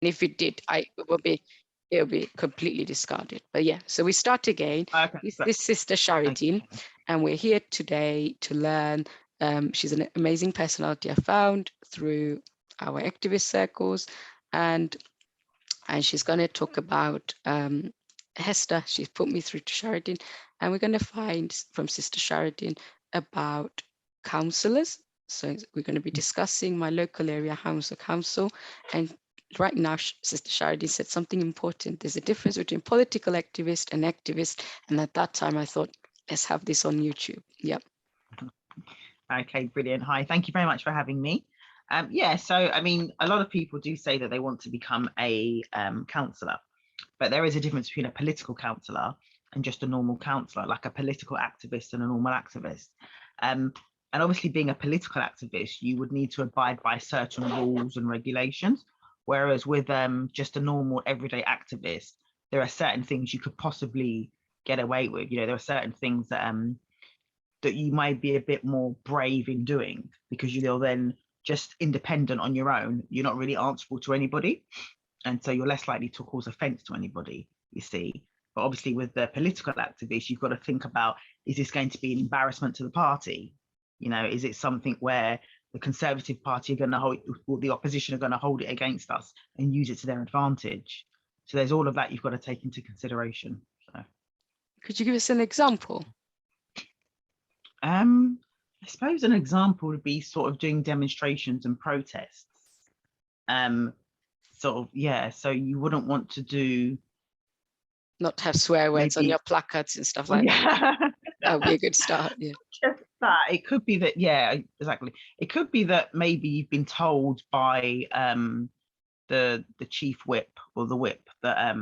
if it did, it'll be completely discarded. But yeah, so we start again. Okay. This is Sister Sharadin, Okay. and we're here today to learn. She's an amazing personality I found through our activist circles, and she's going to talk about Hester. She's put me through to Sharadin, and we're going to find from Sister Sharadin about councillors. So we're going to be discussing my local area council, and right now Sister Sharadin said something important. There's a difference between political activist and activist, and at that time I thought, let's have this on YouTube. Yep. Okay, brilliant. Hi, thank you very much for having me. Yeah, so I mean, a lot of people do say that they want to become a councillor, but there is a difference between a political councillor and just a normal councillor, like a political activist and a normal activist. And obviously, being a political activist, you would need to abide by certain rules and regulations, whereas with just a normal everyday activist, there are certain things you could possibly get away with. You know, there are certain things that that you might be a bit more brave in doing, because you're then just independent on your own. You're not really answerable to anybody, and so you're less likely to cause offence to anybody, you see. But obviously with the political activists, you've got to think about, is this going to be an embarrassment to the party? You know, is it something where the Conservative Party are going to hold, or the opposition are going to hold it against us and use it to their advantage? So there's all of that you've got to take into consideration. So Could you give us an example? I suppose an example would be sort of doing demonstrations and protests. Sort of, yeah, so you wouldn't want to do, not have swear words on your placards and stuff like that. That would be a good start. Yeah. Just that. It could be that, yeah, exactly. It could be that maybe you've been told by the chief whip or the whip that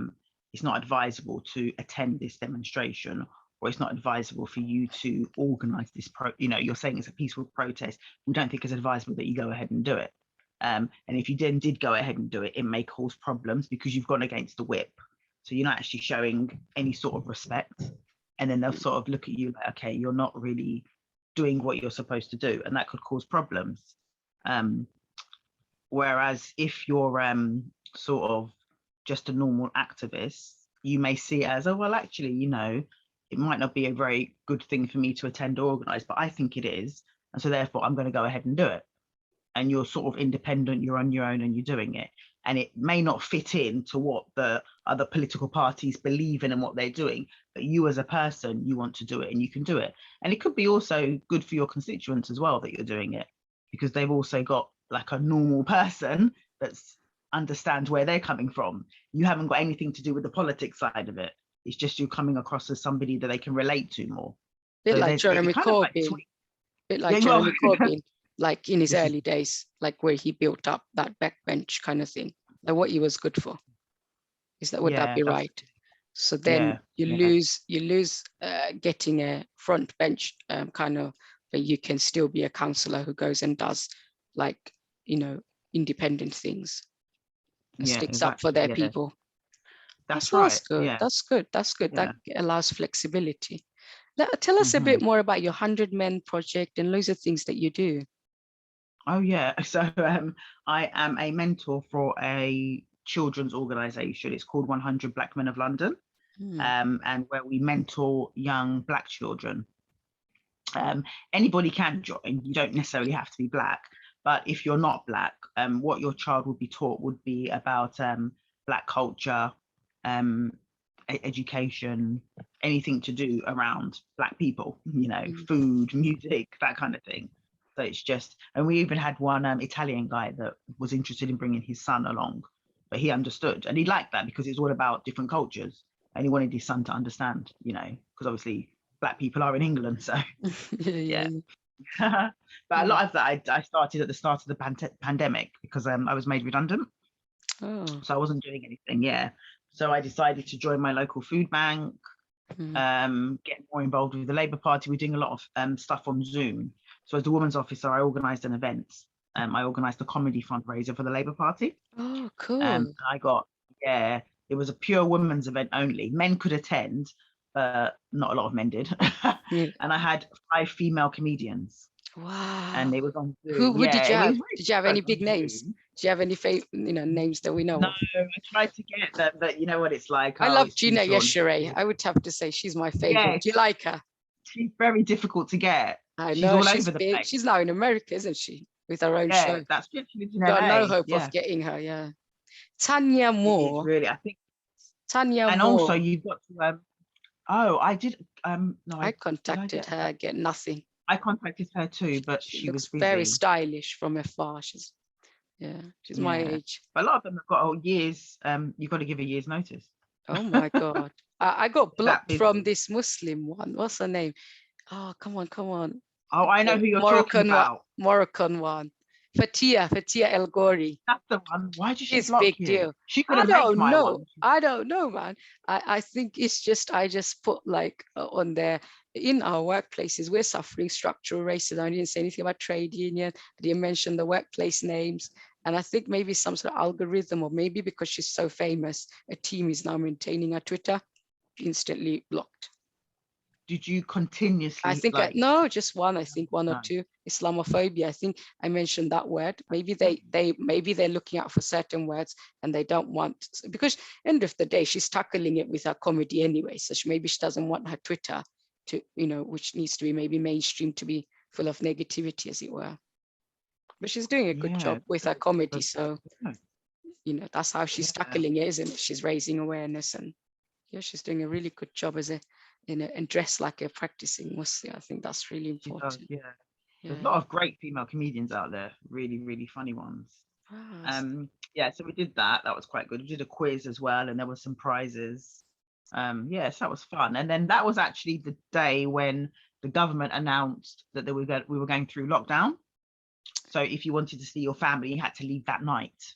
it's not advisable to attend this demonstration, or it's not advisable for you to organise this you're saying it's a peaceful protest. We don't think it's advisable that you go ahead and do it. And if you then did go ahead and do it, it may cause problems because you've gone against the whip. So you're not actually showing any sort of respect. And then they'll sort of look at you like, okay, you're not really doing what you're supposed to do. And that could cause problems. Whereas if you're sort of just a normal activist, you may see it as, oh, well, actually, you know, it might not be a very good thing for me to attend or organise, but I think it is. And so therefore, I'm going to go ahead and do it. And you're sort of independent, you're on your own and you're doing it. And it may not fit in to what the other political parties believe in and what they're doing, but you as a person, you want to do it and you can do it. And it could be also good for your constituents as well that you're doing it, because they've also got like a normal person that's understands where they're coming from. You haven't got anything to do with the politics side of it. It's just you coming across as somebody that they can relate to more. Bit like Jeremy Corbyn. Bit like Jeremy Corbyn. Like in his early days, like where he built up that backbench kind of thing, like what he was good for. Is that, would that be right? So then you lose getting a front bench kind of, but you can still be a councillor who goes and does like, you know, independent things and sticks up for their people. That's right. Good. Yeah. That's good. That's good. That allows flexibility. Now, tell us a bit more about your 100 Men project and loads of things that you do. Oh yeah, so I am a mentor for a children's organisation. It's called 100 Black Men of London, and where we mentor young Black children. Anybody can join. You don't necessarily have to be Black, but if you're not Black, what your child would be taught would be about Black culture, education, anything to do around Black people, you know, food, music, that kind of thing. So it's just, and we even had one Italian guy that was interested in bringing his son along, but he understood and he liked that because it's all about different cultures and he wanted his son to understand, you know, because obviously Black people are in England. So yeah. But a lot of that I started at the start of the pandemic because I was made redundant. So I wasn't doing anything. Yeah. So I decided to join my local food bank, get more involved with the Labour Party. We're doing a lot of stuff on Zoom. So as the women's officer, I organised an event. I organised a comedy fundraiser for the Labour Party. Oh, cool. I got, it was a pure women's event only. Men could attend, but not a lot of men did. And I had 5 female comedians. Wow. And they was on Zoom. Who did you have? Did you have any big names? Do you have any names that we know No, of? I tried to get them, but you know what it's like. I Oh, love it's too Gina short. Yeshere. I would have to say she's my favorite. Yes, Do you like her? she's very difficult to get. I She's know all she's over the big. place. She's now in America, isn't she? With her own Yeah, show. that's good. She lives in Got no LA. hope of Yeah, getting her. Yeah. Tanya it is Moore. really. I think, Tanya and also Moore. you've got to. Oh, I did. No, I did I contacted get her, her? get nothing. I contacted her too, but She she was looks very busy. stylish from afar. She's my Yeah, age. but a lot of them have got years. You've got to give a year's notice. Oh my God. I got They're that blocked from busy. this Muslim one. What's her name? Oh, come on. Oh, I know The who you're talking about. Moroccan one. Fatia El Ghori. That's the one. Why did she It's block big you? deal. She I couldn't make don't my know. one. I don't know, man. I think it's just, I just put like on there, in our workplaces, we're suffering structural racism. I didn't say anything about trade union. I didn't mention the workplace names. And I think maybe some sort of algorithm, or maybe because she's so famous, a team is now maintaining her Twitter, instantly blocked. Did you continuously I think like? no, just one. I think one or No. two. Islamophobia. I think I mentioned that word. Maybe maybe they're looking out for certain words and they don't want, because end of the day she's tackling it with her comedy anyway. So maybe she doesn't want her Twitter to, which needs to be maybe mainstream, to be full of negativity, as it were. But she's doing a good Yeah. job with her comedy. So Yeah. that's how she's tackling it, isn't it? She's raising awareness, and she's doing a really good job as and dressed like a practicing Muslim. I think that's really important. Yeah. There's a lot of great female comedians out there, really, really funny ones. Yeah, so we did that. That was quite good. We did a quiz as well, and there were some prizes. Yes, that was fun. And then that was actually the day when the government announced that we were going through lockdown. So if you wanted to see your family, you had to leave that night.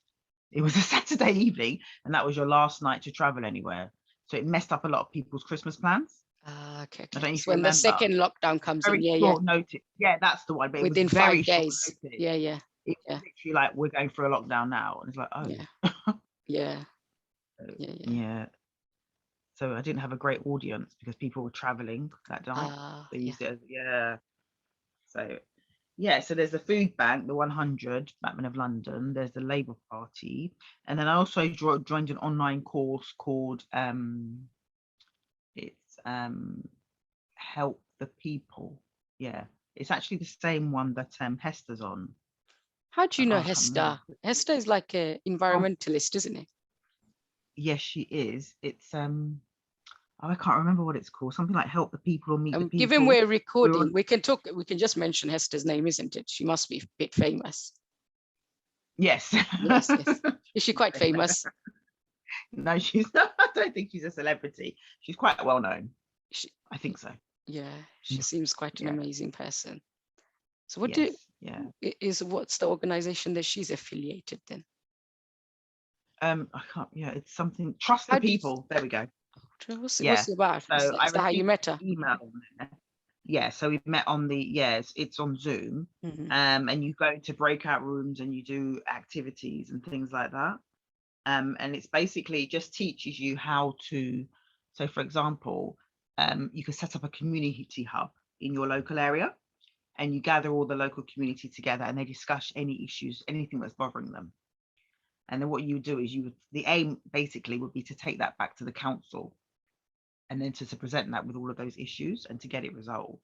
It was a Saturday evening, and that was your last night to travel anywhere. So it messed up a lot of people's Christmas plans. Okay. I don't know if It's you when the remember. second lockdown comes in. Very Yeah. short notice. Yeah, that's the one. But Within it was very 5 days. short notice. Yeah. It was literally like, we're going through a lockdown now, and it's like, oh. Yeah. Yeah. So I didn't have a great audience because people were traveling that night. They used it as, So so there's the food bank, the 100 Batman of London. There's the Labour Party, and then I also joined an online course called it's Help the People. Yeah, it's actually the same one that Hester's on. How do you know Hester? Hester is like an environmentalist, isn't it? Yes, she is. It's I can't remember what it's called. Something like Help the People or Meet the People. Given we're recording, we can just mention Hester's name, isn't it? She must be a bit famous. Yes. Yes. Is she quite famous? No, she's not. I don't think she's a celebrity. She's quite well known. I think so. Yeah, she seems quite an amazing person. So what's the organization that she's affiliated then? I can't. Yeah, it's something. Trust the People. There we go. What's it about? So is that how you met her? Email. Yeah, so we met on it's on Zoom, and you go into breakout rooms and you do activities and things like that. And it's basically just teaches you how to. So, for example, you can set up a community hub in your local area, and you gather all the local community together, and they discuss any issues, anything that's bothering them. And then what you do is the aim basically would be to take that back to the council, and then to present that with all of those issues and to get it resolved.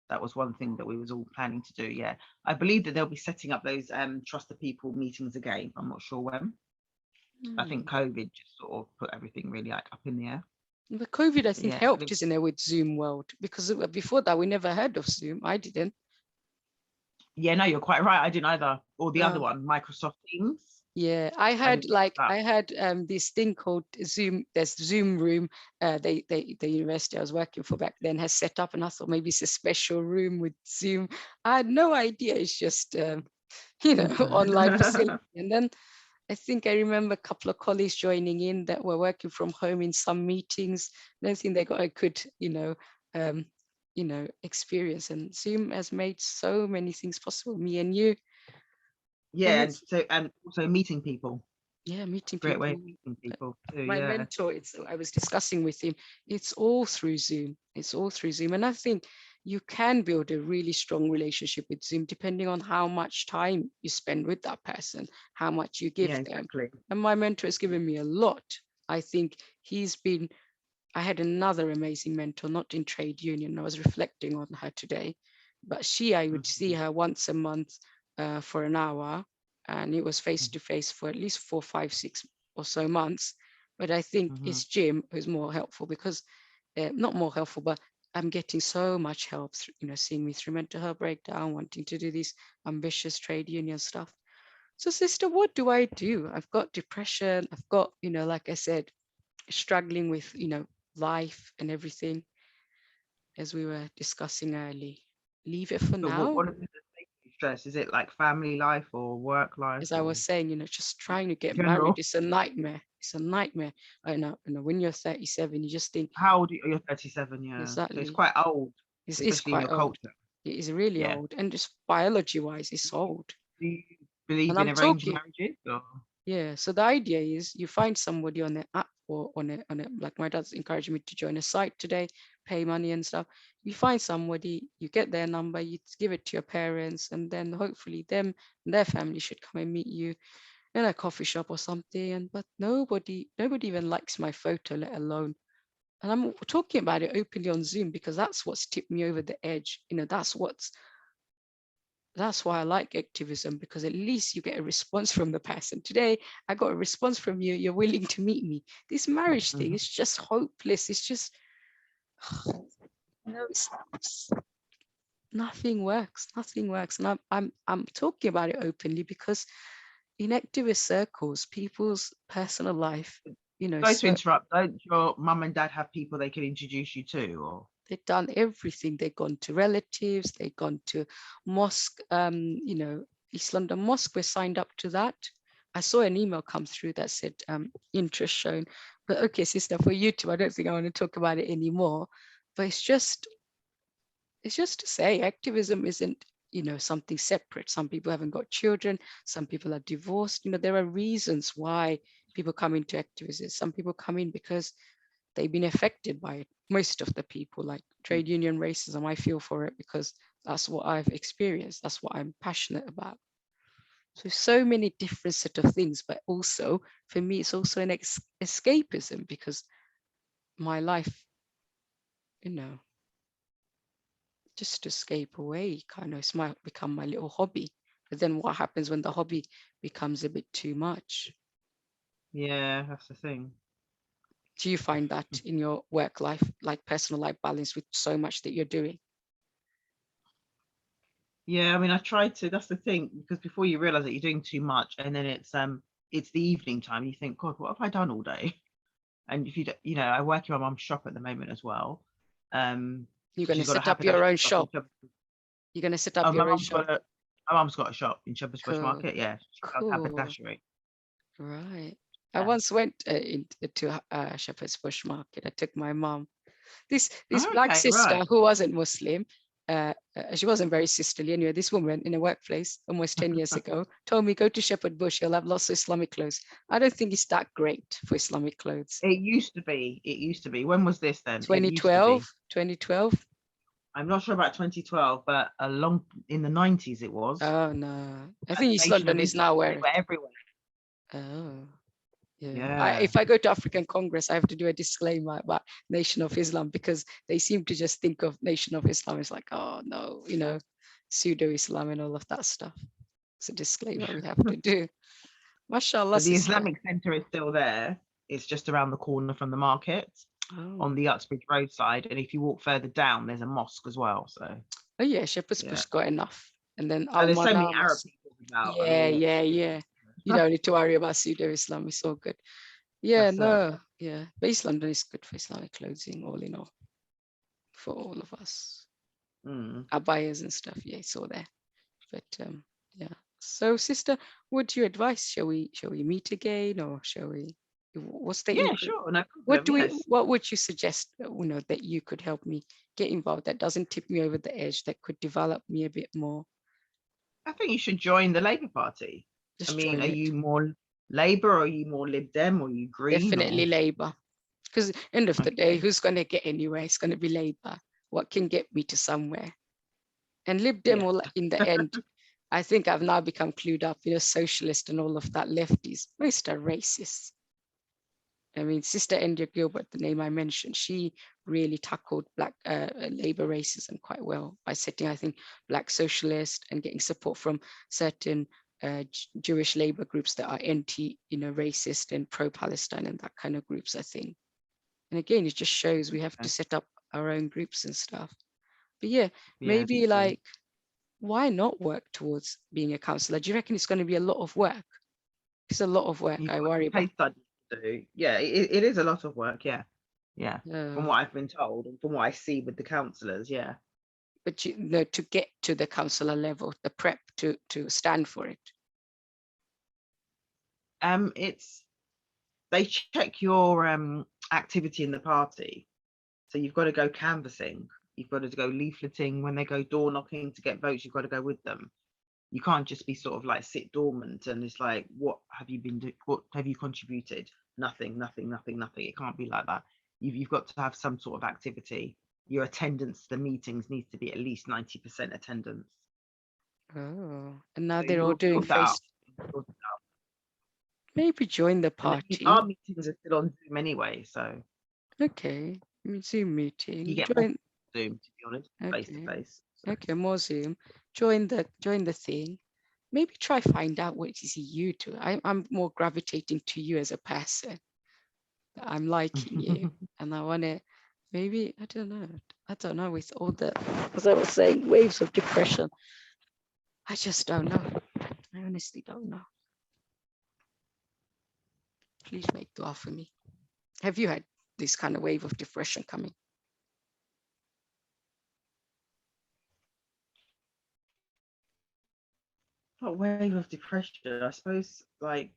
That was one thing that we was all planning to do. Yeah, I believe that they'll be setting up those Trust the People meetings again. I'm not sure when. I think COVID just sort of put everything really up in the air. But COVID, I think, helped, isn't it, with Zoom World? Because before that, we never heard of Zoom. I didn't. Yeah, no, you're quite right. I didn't either. Or the other one, Microsoft Teams. Yeah, I had this thing called Zoom. There's Zoom Room. The university I was working for back then has set up, and I thought maybe it's a special room with Zoom. I had no idea. It's just online facility. And then I think I remember a couple of colleagues joining in that were working from home in some meetings. I don't think they got a good experience. And Zoom has made so many things possible. Me and you. Yeah, and also meeting people. Yeah, meeting Great people. way of meeting people too. My mentor, I was discussing with him, it's all through Zoom. It's all through Zoom. And I think, you can build a really strong relationship with Zoom depending on how much time you spend with that person, how much you give Yeah, them. exactly. And my mentor has given me a lot. I think I had another amazing mentor, not in trade union. I was reflecting on her today, but I would see her once a month for an hour, and it was face to face for at least 4, 5, 6 or so months. But I think it's Jim who's more helpful because, not more helpful, but I'm getting so much help, seeing me through mental health breakdown, wanting to do this ambitious trade union stuff. So sister, what do I do? I've got depression. I've got, like I said, struggling with, life and everything, as we were discussing early. Leave it for But now. what is it that makes you stress? Is it like family life or work life As I was or saying, just trying to get married general? is a nightmare. It's a nightmare. I know, when you're 37, you just think, How old are you? You're 37, yeah. So it's exactly. quite old, It's especially in quite your old. culture. It is really Yeah. old. And just biology-wise, it's old. Do you And believe in I'm arranged talking, marriages or? yeah. So the idea is you find somebody on the app or like my dad's encouraging me to join a site today, pay money and stuff. You find somebody, you get their number, you give it to your parents, and then hopefully them and their family should come and meet you in a coffee shop or something. And but nobody even likes my photo, let alone. And I'm talking about it openly on Zoom because that's what's tipped me over the edge. That's why I like activism, because at least you get a response from the person. Today, I got a response from you. You're willing to meet me. This marriage thing is just hopeless. It's just, nothing works. Nothing works. And I'm talking about it openly because in activist circles, people's personal life, Sorry to so interrupt. Don't your mum and dad have people they can introduce you to, or? they've done everything. They've gone to relatives, they've gone to mosque, East London Mosque, we're signed up to that. I saw an email come through that said interest shown. But okay, sister, for YouTube, I don't think I want to talk about it anymore. But it's just to say activism isn't, something separate. Some people haven't got children, some people are divorced. There are reasons why people come into activism. Some people come in because they've been affected by it. Most of the people, like trade union racism, I feel for it because that's what I've experienced. That's what I'm passionate about. So many different set of things, but also for me, it's also an escapism because my life, just to escape away, kind of, it's become my little hobby. But then what happens when the hobby becomes a bit too much? Yeah, that's the thing. Do you find that in your work life, like personal life balance with so much that you're doing? Yeah, I mean, I tried to. That's the thing, because before you realize that you're doing too much, and then it's the evening time. You think, God, what have I done all day? And if you, I work in my mum's shop at the moment as well. You're So going to she's got a set up your haberdashery own shop in shop. You're going to set up Oh, your own shop. my mum's got a shop in Shepherd's Bush Cool. Market. Yeah, she does Cool. haberdashery. Right. I Yeah. once went to Shepherd's Bush Market. I took my mom. This black Okay, sister right. who wasn't Muslim, she wasn't very sisterly anyway. This woman in a workplace almost 10 years ago told me, go to Shepherd Bush, you'll have lots of Islamic clothes. I don't think it's that great for Islamic clothes. It used to be. It used to be. When was this then? It used to 2012, be. 2012. I'm not sure about 2012, but in the 90s it was. Oh no, I At think the East Nation of London is Islam, now they wearing were it. everywhere. Oh. Yeah, Yeah. if I go to African Congress, I have to do a disclaimer about Nation of Islam because they seem to just think of Nation of Islam as like, oh no, pseudo-Islam and all of that stuff. It's a disclaimer we have to do. Mashallah, But the sister. Islamic Centre is still there. It's just around the corner from the market Oh, on the Uxbridge roadside. And if you walk further down, there's a mosque as well. So oh yeah, Shepherd's yeah. Bush got enough. And then And there's so many Arab Al-Manamas. people about. I Yeah, mean, yeah, yeah. You don't need to worry about pseudo-Islam. It's all good. Yeah, that's no, yeah. But East London is good for Islamic clothing, all in all, for all of us. Abayas and stuff, yeah, it's all there. But yeah. So sister, what's your advice? Shall we meet again, or shall we, what's the yeah, sure, no what problem. Yes. what would you suggest, that you could help me get involved that doesn't tip me over the edge, that could develop me a bit more? I think you should join the Labour Party. I Just mean, join are it. you more Labour or are you more Lib Dem or are you Green Definitely or? Labour. Because end of the day, Okay. who's going to get anywhere? It's going to be Labour. what can get me to somewhere. And Lib Dem, all in the end, I think I've now become clued up, socialist and all of that lefties, most are racist. I mean, Sister India Gilbert, the name I mentioned, she really tackled Black labor racism quite well by setting, I think, Black socialist and getting support from certain Jewish labor groups that are anti-racist and pro-Palestine and that kind of groups, I think. And again, it just shows we have to set up our own groups and stuff. But yeah, maybe like, why not work towards being a councillor? Do you reckon it's going to be a lot of work? It's a lot of work. I worry about. Yeah, it is a lot of work. Yeah. From what I've been told and from what I see with the councillors, yeah. But to get to the councillor level, the prep to stand for it. They check your activity in the party. So you've got to go canvassing, you've got to go leafleting. When they go door knocking to get votes, you've got to go with them. You can't just be sort of like sit dormant and it's like, what have you been doing? What have you contributed? Nothing. It can't be like that. You've got to have some sort of activity. Your attendance to the meetings needs to be at least 90% attendance. Oh, and now they're all doing face. Maybe join the party. Our meetings are still on Zoom anyway, so. Okay, Zoom meeting. You get more Zoom, to be honest, face to face. Okay, more Zoom. Join the thing. Maybe try find out what is you do. I'm more gravitating to you as a person. I'm liking you, and I want to. Maybe I don't know. With all the, as I was saying, waves of depression, I just don't know. I honestly don't know. Please make dua for me. Have you had this kind of wave of depression coming? What wave of depression? I suppose like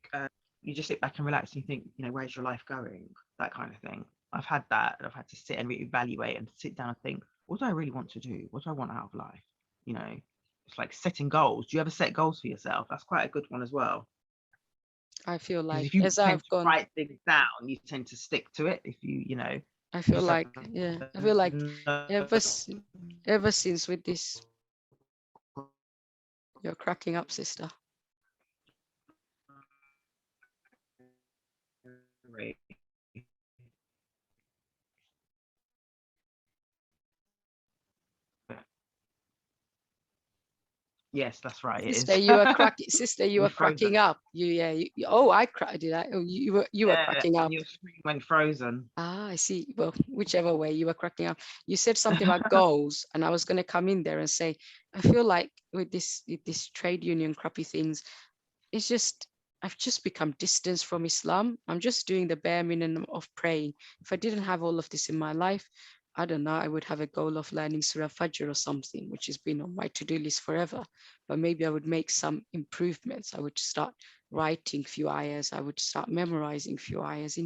you just sit back and relax and you think, where's your life going? That kind of thing. I've had that. I've had to sit and reevaluate and sit down and think, what do I really want to do? What do I want out of life? It's like setting goals. Do you ever set goals for yourself? That's quite a good one as well. I feel like if you as I've gone, write things down, you tend to stick to it. If I feel like ever since with this, you're cracking up, sister. Yes, that's right. Sister, it is. you are cracking. Sister, you are cracking up. Oh, I cried. Did I? Oh, you were cracking up. Your screen went frozen. Ah, I see. Well, whichever way, you were cracking up. You said something about goals, and I was going to come in there and say, I feel like with this trade union crappy things, it's just I've just become distant from Islam. I'm just doing the bare minimum of praying. If I didn't have all of this in my life, I don't know, I would have a goal of learning Surah Fajr or something, which has been on my to-do list forever. But maybe I would make some improvements. I would start writing few ayahs. I would start memorizing few ayahs,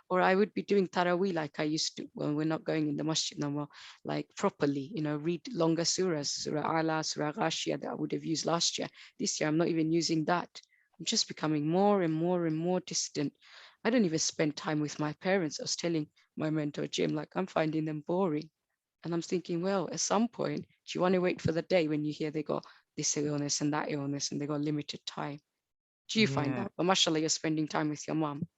or I would be doing Taraweeh like I used to when we're not going in the masjid no more, like properly, read longer surahs, Surah Ala, Surah Ghashiyah that I would have used last year. This year, I'm not even using that. I'm just becoming more and more and more distant. I don't even spend time with my parents. I was telling my mentor, Jim, like I'm finding them boring. And I'm thinking, well, at some point, do you want to wait for the day when you hear they got this illness and that illness and they got limited time? Do you find that? But mashallah, you're spending time with your mom.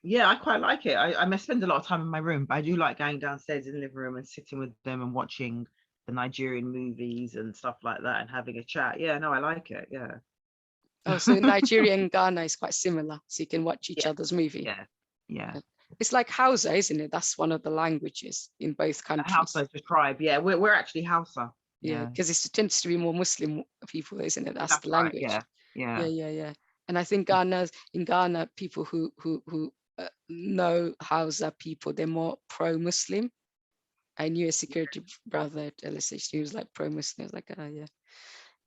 Yeah, I quite like it. I spend a lot of time in my room, but I do like going downstairs in the living room and sitting with them and watching the Nigerian movies and stuff like that and having a chat. Yeah, no, I like it. Yeah. Oh, so Nigeria and Ghana is quite similar. So you can watch each other's movie. Yeah. It's like Hausa, isn't it? That's one of the languages in both countries. Hausa is the tribe. Yeah, we're actually Hausa. Yeah, because it tends to be more Muslim people, isn't it? That's the language. Right, yeah. And I think in Ghana, people who know Hausa people, they're more pro-Muslim. I knew a security brother at LSH, he was like pro-Muslim. I was like, oh,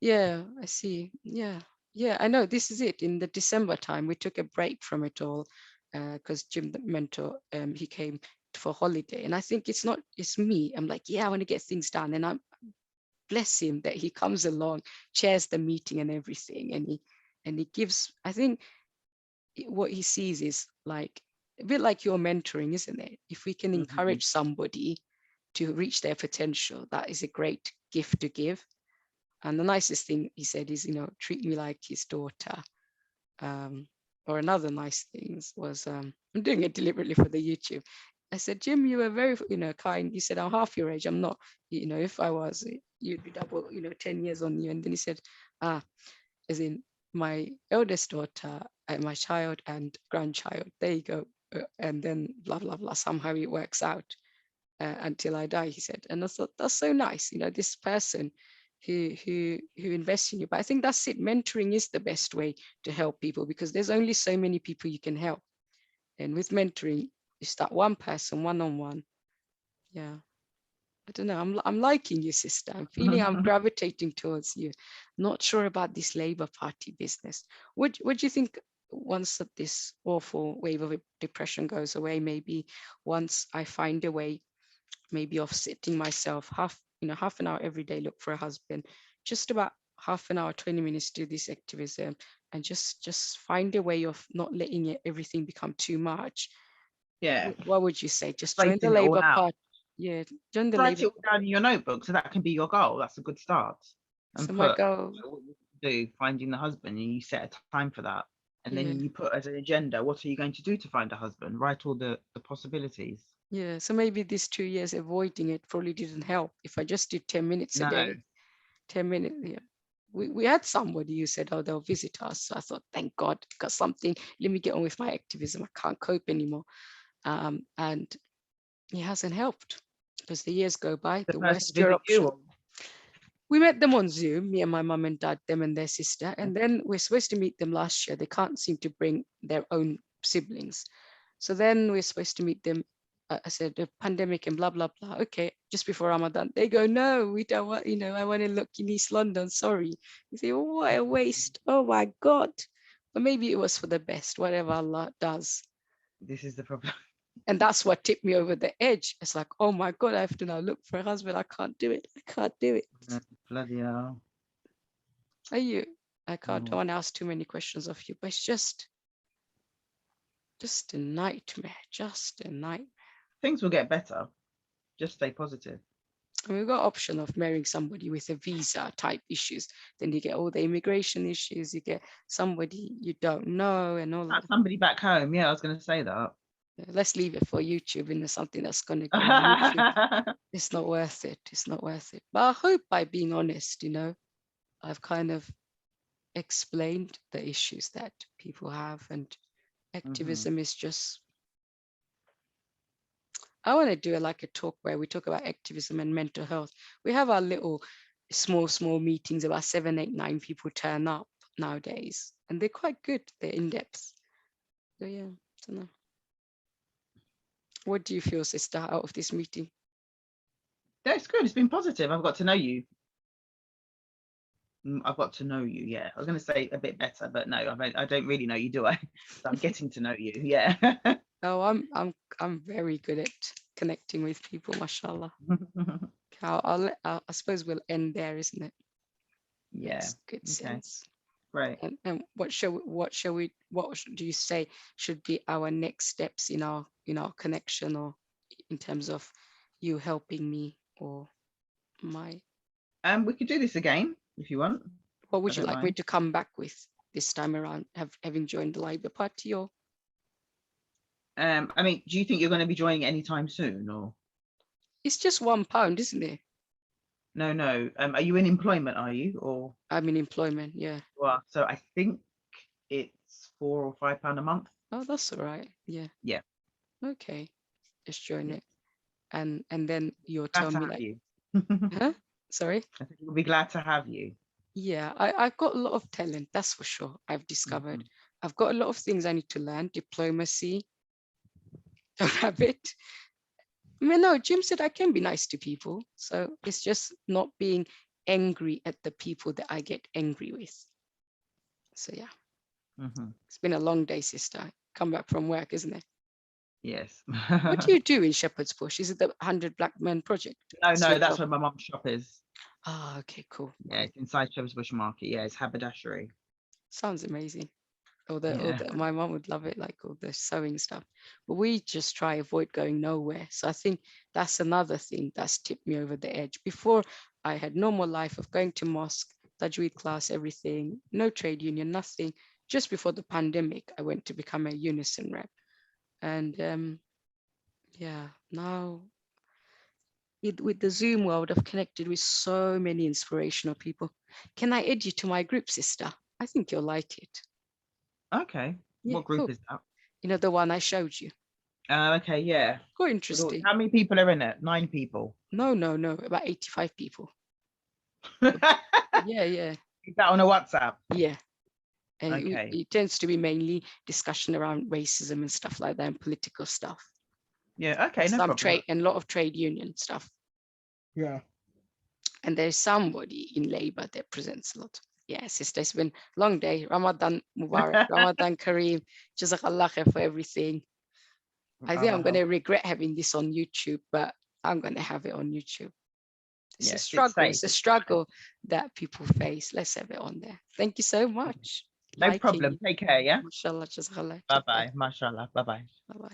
yeah, I see. Yeah, I know this is it. In the December time, we took a break from it all because Jim, the mentor, he came for holiday. And I think it's me. I'm like, I want to get things done. And I'm bless him that he comes along, chairs the meeting and everything. And he gives, I think what he sees is like a bit like your mentoring, isn't it? If we can encourage somebody to reach their potential, that is a great gift to give. And the nicest thing he said is, treat me like his daughter. Or another nice things was, I'm doing it deliberately for the YouTube. I said, Jim, you were very, kind. He said, I'm half your age. I'm not, if I was, you'd be double, 10 years on you. And then he said, as in my eldest daughter, my child and grandchild, there you go. And then blah, blah, blah, somehow it works out until I die, he said. And I thought, that's so nice, this person who invests in you. But I think that's it. Mentoring is the best way to help people, because there's only so many people you can help. And with mentoring, you start one person, one-on-one. Yeah. I don't know. I'm liking you, sister. I'm feeling I'm gravitating towards you. Not sure about this Labour Party business. What do you think once that this awful wave of depression goes away, maybe once I find a way, maybe of sitting myself half an hour every day, look for a husband, just about half an hour, 20 minutes, do this activism, and just find a way of not letting everything become too much. Yeah. What would you say? Just join the Writing it all Labour out. Party. Yeah, join the Write Labour. it all down in your notebook, so that can be your goal. That's a good start. And So my goal. what you do, finding the husband, and you set a time for that. And Yeah. then you put as an agenda, what are you going to do to find a husband? Write all the possibilities. Yeah, so maybe these 2 years avoiding it probably didn't help. If I just did 10 minutes a day, 10 minutes, yeah. We had somebody who said, oh, they'll visit us. So I thought, thank God, got something. Let me get on with my activism. I can't cope anymore. And it hasn't helped, because the years go by, the worst your option. We met them on Zoom, me and my mum and dad, them and their sister. And then we're supposed to meet them last year. They can't seem to bring their own siblings. So then we're supposed to meet them. I said, the pandemic and blah, blah, blah. Okay, just before Ramadan. They go, no, we don't want, I want to look in East London. Sorry. You say, oh, what a waste. Oh my God. But maybe it was for the best, whatever Allah does. This is the problem. And that's what tipped me over the edge. It's like, oh my God, I have to now look for a husband. I can't do it. I can't do it. Bloody hell. Are you? I don't want to ask too many questions of you, but it's just a nightmare. Just a nightmare. Things will get better. Just stay positive. And we've got option of marrying somebody with a visa type issues. Then you get all the immigration issues. You get somebody you don't know and all that. Somebody back home. Yeah, I was going to say that. Let's leave it for YouTube and something that's going to go on YouTube. It's not worth it. It's not worth it. But I hope by being honest, I've kind of explained the issues that people have, and activism is just, I want to do like a talk where we talk about activism and mental health. We have our little small meetings, about 7, 8, 9 people turn up nowadays, and they're quite good. They're in depth. So yeah, I don't know. What do you feel, sister, out of this meeting? That's good. It's been positive. I've got to know you. I've got to know you. Yeah, I was going to say a bit better, but no, I don't really know you, do I? So I'm getting to know you. Yeah. Oh, I'm very good at connecting with people, mashallah. I suppose we'll end there, isn't it? Yeah. Makes good sense. Right. And what do you say should be our next steps in our connection, or in terms of you helping me or my? We could do this again if you want. What would you like me to come back with this time around? Having joined the Labour Party, or? I mean, do you think you're going to be joining anytime soon, or? It's just £1, isn't it? No. Are you in employment? Are you, or? I'm in employment. Yeah. Well, so I think it's £4 or £5 a month. Oh, that's all right. Yeah. Yeah. Okay. Just join it, and then you'll Glad tell to me have like, you. huh? Sorry. I think we'll be glad to have you. Yeah, I've got a lot of talent. That's for sure. I've discovered. I've got a lot of things I need to learn. Diplomacy. Don't have it. I mean, no, Jim said I can be nice to people. So it's just not being angry at the people that I get angry with. So yeah, It's been a long day, sister. Come back from work, isn't it? Yes. What do you do in Shepherd's Bush? Is it the 100 Black Men project? No, that's where my mum's shop is. Oh, okay, cool. Yeah, it's inside Shepherd's Bush Market. Yeah, it's haberdashery. Sounds amazing. All Yeah. the, my mom would love it, like all the sewing stuff. But we just try avoid going nowhere. So I think that's another thing that's tipped me over the edge. Before, I had normal life of going to mosque, Tajweed class, everything, no trade union, nothing. Just before the pandemic, I went to become a Unison rep. And yeah, now with the Zoom world, I've connected with so many inspirational people. Can I add you to my group, sister? I think you'll like it. Okay. Yeah, What group cool. is that? You know, the one I showed you. Okay, yeah. Quite interesting. How many people are in it? 9 people. No, about 85 people. Is Yeah, yeah, that on a WhatsApp? yeah. And Okay. it tends to be mainly discussion around racism and stuff like that, and political stuff. Yeah, okay, no Some problem. trade and a lot of trade union stuff. Yeah. And there's somebody in Labour that presents a lot. Yeah, sister, it's been a long day. Ramadan Mubarak, Ramadan Kareem. Jazakallah khair for everything. I think I'm going to regret having this on YouTube, but I'm going to have it on YouTube. It's a Yes, it's struggle. safe. It's a struggle that people face. Let's have it on there. Thank you so much. No Liking problem. you. Take care, yeah? Mashallah, jazakallah. Take care. Bye-bye. Mashallah. Bye-bye. Bye-bye.